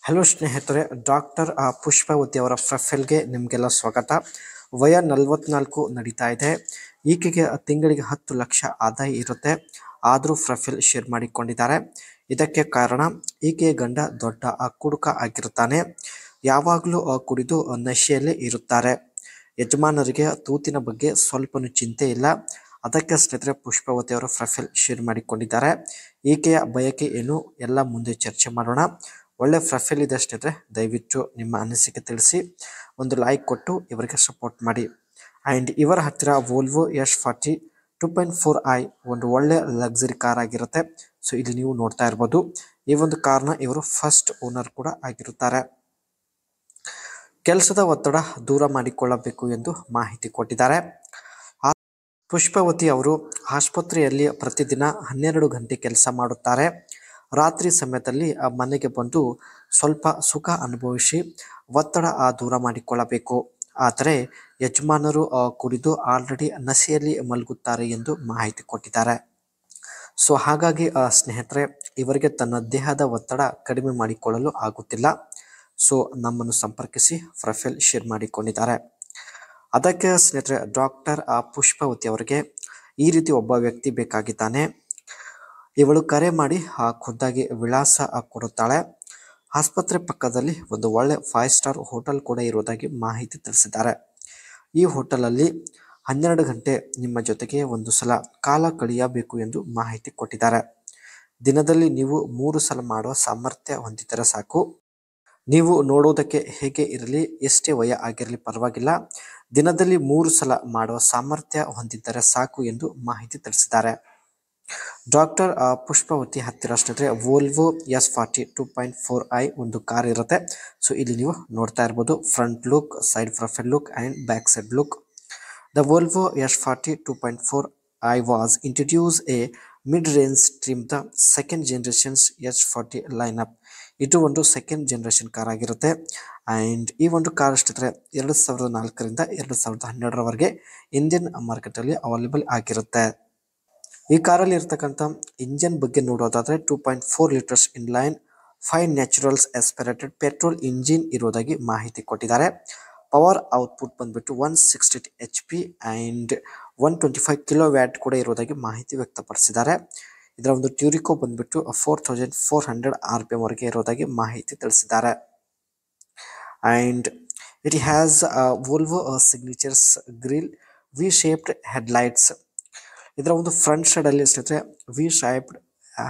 Hello ಸ್ನೇಹಿತರೆ, doctor Pushpavathi ಅವರ ಪ್ರೊಫೈಲ್ಗೆ ನಿಮಗೆಲ್ಲ ಸ್ವಾಗತ. ವಯ 44 ನಡೀತಾ ಇದೆ. ಈಕೆಗೆ ತಿಂಗಳಿಗೆ 10 ಲಕ್ಷ ಆದಾಯ ಇರುತ್ತೆ. ಆದರೂ ಪ್ರೊಫೈಲ್ ಶೇರ್ ಮಾಡಿಕೊಂಡಿದ್ದಾರೆ. ಇದಕ್ಕೆ ಕಾರಣ ಈಕೆಯ ಗಂಡ ದೊಡ್ಡ ಕುಡುಕ ಆಗಿರುತ್ತಾನೆ. ಯಾವಾಗಲೂ ಕುಡಿದು ನಶೆಯಲ್ಲೇ ಇರುತ್ತಾರೆ. ಯಜಮಾನರಿಗೆ ತೂತಿನ ಬಗ್ಗೆ ಸ್ವಲ್ಪನೂ ಚಿಂತೆ ಇಲ್ಲ. ಅದಕ್ಕೆ ಸ್ನೇಹಿತರೆ ಪುಷ್ಪಾವತಿ ಅವರ ಪ್ರೊಫೈಲ್ ಶೇರ್ ಮಾಡಿಕೊಂಡಿದ್ದಾರೆ. ಈಕೆಯ ಬಯಕೆ ಏನು ಎಲ್ಲ ಮುಂದೆ ಚರ್ಚೆ ಮಾಡೋಣ. ಒಳ್ಳೆ ಪ್ರೊಫೈಲ್ ಇದೆ ಸ್ನೇಹಿತರೆ, ದಯವಿಟ್ಟು ನಿಮ್ಮ ಅನಿಸಿಕೆ ತಿಳಿಸಿ, ಒಂದು ಲೈಕ್ ಕೊಟ್ಟು ಇವರಿಗೆ ಸಪೋರ್ಟ್ ಮಾಡಿ. ಆ್ಯಂಡ್ ಇವರ ಹತ್ತಿರ ವೋಲ್ವೋ S40 2.4i ಒಂದು ಒಳ್ಳೆ ಲಕ್ಸುರಿ ಕಾರ್ ಆಗಿರುತ್ತೆ. ಸೊ ಇಲ್ಲಿ ನೀವು ನೋಡ್ತಾ ಇರ್ಬೋದು. ಈ ಒಂದು ಕಾರ್ನ ಇವರು ಫಸ್ಟ್ ಓನರ್ ಕೂಡ ಆಗಿರುತ್ತಾರೆ. ಕೆಲಸದ ಒತ್ತಡ ದೂರ ಮಾಡಿಕೊಳ್ಳಬೇಕು ಎಂದು ಮಾಹಿತಿ ಕೊಟ್ಟಿದ್ದಾರೆ. ಪುಷ್ಪಾವತಿ ಅವರು ಆಸ್ಪತ್ರೆಯಲ್ಲಿ ಪ್ರತಿದಿನ 12 ಗಂಟೆ ಕೆಲಸ ಮಾಡುತ್ತಾರೆ. ರಾತ್ರಿ ಸಮಯದಲ್ಲಿ ಮನೆಗೆ ಬಂದು ಸ್ವಲ್ಪ ಸುಖ ಅನುಭವಿಸಿ ಒತ್ತಡ ದೂರ ಮಾಡಿಕೊಳ್ಳಬೇಕು. ಆದರೆ ಯಜಮಾನರು ಕುಡಿದು ಆಲ್ರೆಡಿ ನಶೆಯಲ್ಲಿ ಮಲಗುತ್ತಾರೆ ಎಂದು ಮಾಹಿತಿ ಕೊಟ್ಟಿದ್ದಾರೆ. ಸೊ ಹಾಗಾಗಿ ಸ್ನೇಹಿತರೆ, ಇವರಿಗೆ ತನ್ನ ದೇಹದ ಒತ್ತಡ ಕಡಿಮೆ ಮಾಡಿಕೊಳ್ಳಲು ಆಗುತ್ತಿಲ್ಲ. ಸೊ ನಮ್ಮನ್ನು ಸಂಪರ್ಕಿಸಿ ಪ್ರೊಫೈಲ್ ಶೇರ್ ಮಾಡಿಕೊಂಡಿದ್ದಾರೆ. ಅದಕ್ಕೆ ಸ್ನೇಹಿತರೆ ಡಾಕ್ಟರ್ ಪುಷ್ಪಾವತಿ ಅವರಿಗೆ ಈ ರೀತಿ ಒಬ್ಬ ವ್ಯಕ್ತಿ ಬೇಕಾಗಿದ್ದಾನೆ. ಇವಳು ಕರೆ ಮಾಡಿ ಖುದ್ದಾಗಿ ವಿಳಾಸ ಕೊಡುತ್ತಾಳೆ. ಆಸ್ಪತ್ರೆ ಪಕ್ಕದಲ್ಲಿ ಒಂದು ಒಳ್ಳೆ 5 ಸ್ಟಾರ್ ಹೋಟೆಲ್ ಕೂಡ ಇರುವುದಾಗಿ ಮಾಹಿತಿ ತಿಳಿಸಿದ್ದಾರೆ. ಈ ಹೋಟೆಲಲ್ಲಿ 12 ಗಂಟೆ ನಿಮ್ಮ ಜೊತೆಗೆ ಒಂದು ಸಲ ಕಾಲ ಕಳೆಯಬೇಕು ಎಂದು ಮಾಹಿತಿ ಕೊಟ್ಟಿದ್ದಾರೆ. ದಿನದಲ್ಲಿ ನೀವು 3 ಸಲ ಮಾಡುವ ಸಾಮರ್ಥ್ಯ ಹೊಂದಿದ್ದರೆ ಸಾಕು. ನೀವು ನೋಡುವುದಕ್ಕೆ ಹೇಗೆ ಇರಲಿ, ಎಷ್ಟೇ ವಯ ಆಗಿರಲಿ ಪರವಾಗಿಲ್ಲ, ದಿನದಲ್ಲಿ 3 ಸಲ ಮಾಡುವ ಸಾಮರ್ಥ್ಯ ಹೊಂದಿದ್ದರೆ ಸಾಕು ಎಂದು ಮಾಹಿತಿ ತಿಳಿಸಿದ್ದಾರೆ. ಡಾಕ್ಟರ್ ಪುಷ್ಪಾವತಿ ಹತ್ತಿರ ಸ್ನೇಹಿತರೆ ವೋಲ್ವೋ S40 2.4i ಒಂದು ಕಾರ್ ಇರುತ್ತೆ. ಸೊ ಇಲ್ಲಿ ನೀವು ನೋಡ್ತಾ ಇರ್ಬೋದು. Front look, side profile look and back side look. The Volvo S40 2.4i was introduce A mid range trim the second generations S40 lineup. ಇದು ಒಂದು ಸೆಕೆಂಡ್ ಜನರೇಷನ್ ಕಾರ್ ಆಗಿರುತ್ತೆ. And ಈ ಒಂದು ಕಾರ್ ಸ್ನೇಹಿತರೆ 2004ರಿಂದ 2012ರವರೆಗೆ ಇಂಡಿಯನ್ ಮಾರ್ಕೆಟಲ್ಲಿ ಅವೈಲೇಬಲ್ ಆಗಿರುತ್ತೆ. ಈ ಕಾರಲ್ಲಿ ಇರ್ತಕ್ಕಂಥ ಇಂಜನ್ ಬಗ್ಗೆ ನೋಡೋದಾದರೆ 2.4 litres inline 5 naturals aspirated petrol engine ಇರೋದಾಗಿ ಮಾಹಿತಿ ಕೊಟ್ಟಿದ್ದಾರೆ. ಪವರ್ ಔಟ್ಪುಟ್ ಬಂದ್ಬಿಟ್ಟು 160 HP ಆ್ಯಂಡ್ 125 ಕಿಲೋವ್ಯಾಟ್ ಕೂಡ ಇರೋದಾಗಿ ಮಾಹಿತಿ ವ್ಯಕ್ತಪಡಿಸಿದ್ದಾರೆ. ಇದರ ಒಂದು ಟ್ಯೂರಿಕೋ ಬಂದ್ಬಿಟ್ಟು 4400 RPM ವರೆಗೆ ಇರೋದಾಗಿ ಮಾಹಿತಿ ತಿಳಿಸಿದ್ದಾರೆ. And it has Volvo signatures grill V shaped headlights. ಇದರ ಒಂದು ಫ್ರಂಟ್ ಸೈಡಲ್ಲಿ ಸ್ನೇಹಿತರೆ ವಿ ಶೇಪ್ಡ್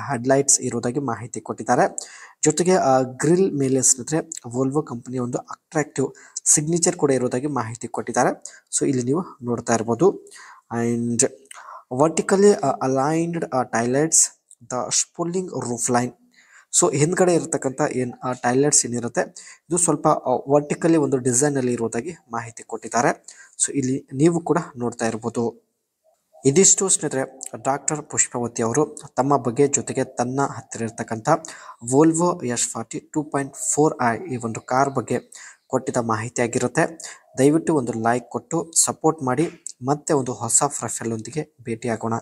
ಹೆಡ್ಲೈಟ್ಸ್ ಇರೋದಾಗಿ ಮಾಹಿತಿ ಕೊಟ್ಟಿದ್ದಾರೆ. ಜೊತೆಗೆ ಗ್ರಿಲ್ ಮೇಲೆ ಸ್ನೇಹಿತರೆ ವೋಲ್ವೋ ಕಂಪನಿಯ ಒಂದು ಅಟ್ರಾಕ್ಟಿವ್ ಸಿಗ್ನೇಚರ್ ಕೂಡ ಇರೋದಾಗಿ ಮಾಹಿತಿ ಕೊಟ್ಟಿದ್ದಾರೆ. ಸೊ ಇಲ್ಲಿ ನೀವು ನೋಡ್ತಾ ಇರ್ಬೋದು. And vertically aligned taillights the sloping roof line. So ಹಿಂದ್ಗಡೆ ಇರತಕ್ಕಂಥ ಟೈಲೈಟ್ಸ್ ಏನಿರುತ್ತೆ ಇದು ಸ್ವಲ್ಪ ವರ್ಟಿಕಲಿ ಒಂದು ಡಿಸೈನಲ್ಲಿ ಇರೋದಾಗಿ ಮಾಹಿತಿ ಕೊಟ್ಟಿದ್ದಾರೆ. ಸೊ ಇಲ್ಲಿ ನೀವು ಕೂಡ ನೋಡ್ತಾ ಇರ್ಬೋದು. ಇದಿಷ್ಟು ಸ್ನೇಹಿತರೆ ಡಾಕ್ಟರ್ ಪುಷ್ಪಾವತಿ ಅವರು ತಮ್ಮ ಬಗ್ಗೆ, ಜೊತೆಗೆ ತನ್ನ ಹತ್ತಿರ ಇರ್ತಕ್ಕಂಥ ವೋಲ್ವೋ S40 2.4i ಈ ಒಂದು ಕಾರ್ ಬಗ್ಗೆ ಕೊಟ್ಟಿದ್ದ ಮಾಹಿತಿ ಆಗಿರುತ್ತೆ. ದಯವಿಟ್ಟು ಒಂದು ಲೈಕ್ ಕೊಟ್ಟು ಸಪೋರ್ಟ್ ಮಾಡಿ. ಮತ್ತೆ ಒಂದು ಹೊಸ ಪ್ರೊಫೈಲ್ ಒಂದಿಗೆ ಭೇಟಿಯಾಗೋಣ.